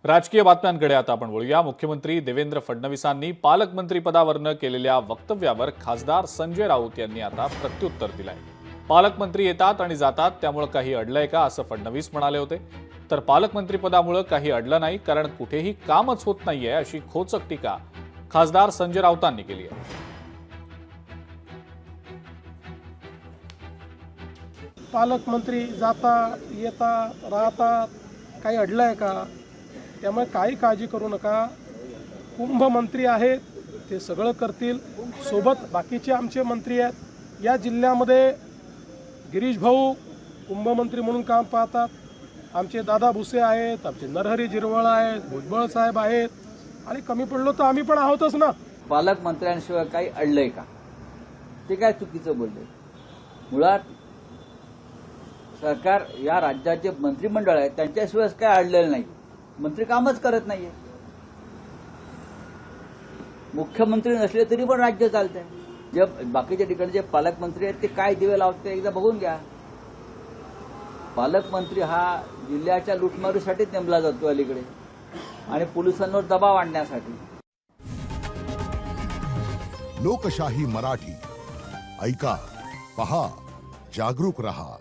राजकीय बातम्यांकडे आता आपण वळूया। मुख्यमंत्री देवेंद्र फडणवीसांनी पालकमंत्री पदावरनं केलेल्या वक्तव्यावर खासदार संजय राऊत यांनी आता प्रत्युत्तर दिलंय। पालकमंत्री येतात आणि जातात, त्यामुळे काही अडलंय का असं फडणवीस म्हणाले होते। तर पालकमंत्री पदामुळे काही अडलं नाही, कारण कुठेही कामच होत नाहीये अशी खोचक टीका खासदार संजय राऊतांनी केली आहे। पालकमंत्री जाता येता राहतात, काही अडलंय का? त्यामुळे काही काळजी करू नका। कुंभमंत्री आहेत, ते सगळं करतील। सोबत बाकीचे आमचे मंत्री आहेत। या जिल्ह्यामध्ये गिरीश भाऊ कुंभमंत्री म्हणून काम पाहतात। आमचे दादा भुसे आहेत, आमचे नरहरी झिरवळ आहेत, भुजबळ साहेब आहेत, आणि कमी पडलो तर आम्ही पण आहोतच ना। पालकमंत्र्यांशिवाय काही अडलंय का? ते काय चुकीचं बोलले? मुळात सरकार, या राज्याचे मंत्रिमंडळ आहे, त्यांच्याशिवाय काय अडलेलं नाही। मंत्री कामच करत नाहीये। मुख्यमंत्री नसले तरी पण राज्य चालतंय। जे बाकीच्या ठिकाणी जे पालकमंत्री आहेत ते काय दिवे लावते एकदा बघून घ्या। पालकमंत्री हा जिल्ह्याच्या लुटमारीसाठीच नेमला जातो अलीकडे, आणि पोलिसांवर दबाव आणण्यासाठी। लोकशाही मराठी ऐका, पहा, जागरूक रहा।